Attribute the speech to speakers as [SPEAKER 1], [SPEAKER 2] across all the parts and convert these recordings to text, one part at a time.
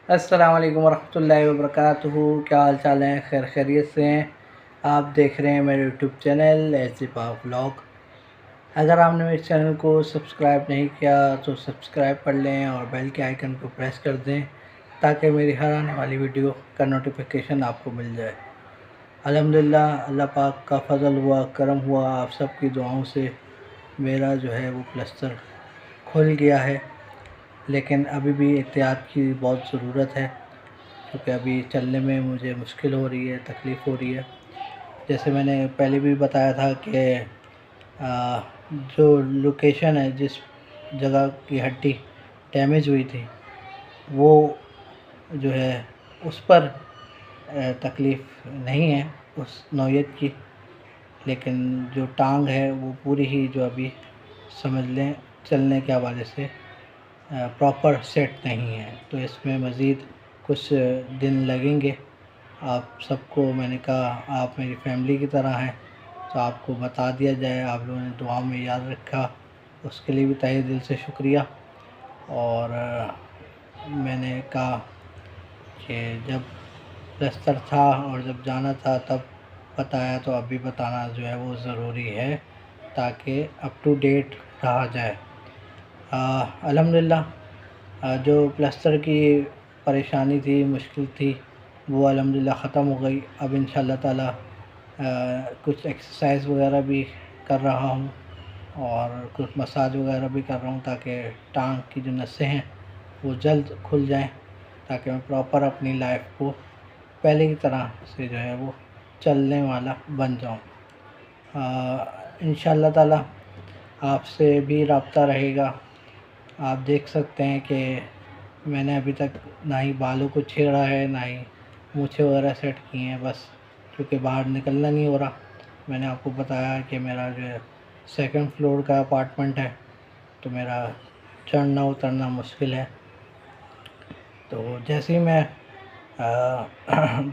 [SPEAKER 1] السلام علیکم ورحمۃ اللہ وبرکاتہ۔ کیا حال چال ہیں؟ خیر خیریت سے ہیں؟ آپ دیکھ رہے ہیں میرے یوٹیوب چینل ایس پاک ولاگ۔ اگر آپ نے میرے چینل کو سبسکرائب نہیں کیا تو سبسکرائب کر لیں اور بیل کے آئیکن کو پریس کر دیں تاکہ میری ہر آنے والی ویڈیو کا نوٹیفیکیشن آپ کو مل جائے۔ الحمدللہ اللہ پاک کا فضل ہوا، کرم ہوا، آپ سب کی دعاؤں سے میرا جو ہے وہ پلسٹر کھل گیا ہے، لیکن ابھی بھی احتیاط کی بہت ضرورت ہے کیونکہ ابھی چلنے میں مجھے مشکل ہو رہی ہے، تکلیف ہو رہی ہے۔ جیسے میں نے پہلے بھی بتایا تھا کہ جو لوکیشن ہے، جس جگہ کی ہڈی ڈیمیج ہوئی تھی، وہ جو ہے اس پر تکلیف نہیں ہے اس نوعیت کی، لیکن جو ٹانگ ہے وہ پوری ہی جو ابھی سمجھ لیں چلنے کے حوالے سے پراپر سیٹ نہیں ہے، تو اس میں مزید کچھ دن لگیں گے۔ آپ سب کو میں نے کہا آپ میری فیملی کی طرح ہیں تو آپ کو بتا دیا جائے، آپ لوگوں نے دعا میں یاد رکھا، اس کے لیے بھی تہہ دل سے شکریہ۔ اور میں نے کہا کہ جب پلسٹر تھا اور جب جانا تھا تب بتایا، تو ابھی بتانا جو ہے وہ ضروری ہے تاکہ اپ ٹو ڈیٹ رہا جائے۔ الحمدللہ جو پلسٹر کی پریشانی تھی، مشکل تھی، وہ الحمدللہ ختم ہو گئی۔ اب انشاءاللہ تعالی کچھ ایکسرسائز وغیرہ بھی کر رہا ہوں اور کچھ مساج وغیرہ بھی کر رہا ہوں تاکہ ٹانگ کی جو نسیں ہیں وہ جلد کھل جائیں، تاکہ میں پراپر اپنی لائف کو پہلے کی طرح سے جو ہے وہ چلنے والا بن جاؤں۔ انشاءاللہ تعالی آپ سے بھی رابطہ رہے گا۔ آپ دیکھ سکتے ہیں کہ میں نے ابھی تک نہ ہی بالوں کو چھیڑا ہے، نہ ہی مونچھیں وغیرہ سیٹ کی ہیں، بس کیونکہ باہر نکلنا نہیں ہو رہا۔ میں نے آپ کو بتایا کہ میرا جو ہے 2nd فلور کا اپارٹمنٹ ہے، تو میرا چڑھنا اترنا مشکل ہے۔ تو جیسے ہی میں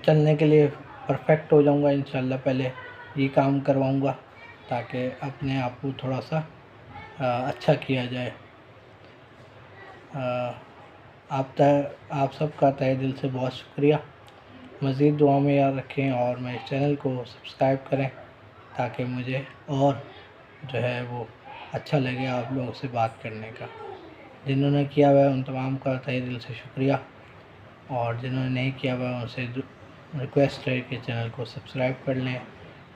[SPEAKER 1] چلنے کے لیے پرفیکٹ ہو جاؤں گا، انشاءاللہ پہلے یہ کام کرواؤں گا تاکہ اپنے آپ کو تھوڑا سا اچھا کیا جائے۔ آپ سب کا تہہ دل سے بہت شکریہ۔ مزید دعا میں یاد رکھیں اور میرے چینل کو سبسکرائب کریں تاکہ مجھے اور جو ہے وہ اچھا لگے آپ لوگوں سے بات کرنے کا۔ جنہوں نے کیا ہوا ہے ان تمام کا تہہ دل سے شکریہ، اور جنہوں نے نہیں کیا ہوا ان سے ریکویسٹ ہے کہ چینل کو سبسکرائب کر لیں،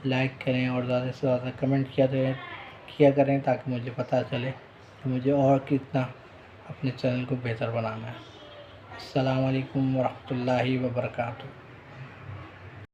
[SPEAKER 1] لائک کریں اور زیادہ سے زیادہ کمنٹ کیا کریں تاکہ مجھے پتہ چلے کہ مجھے اور کتنا اپنے چینل کو بہتر بنانا ہے۔ السلام علیکم ورحمۃ اللہ وبرکاتہ۔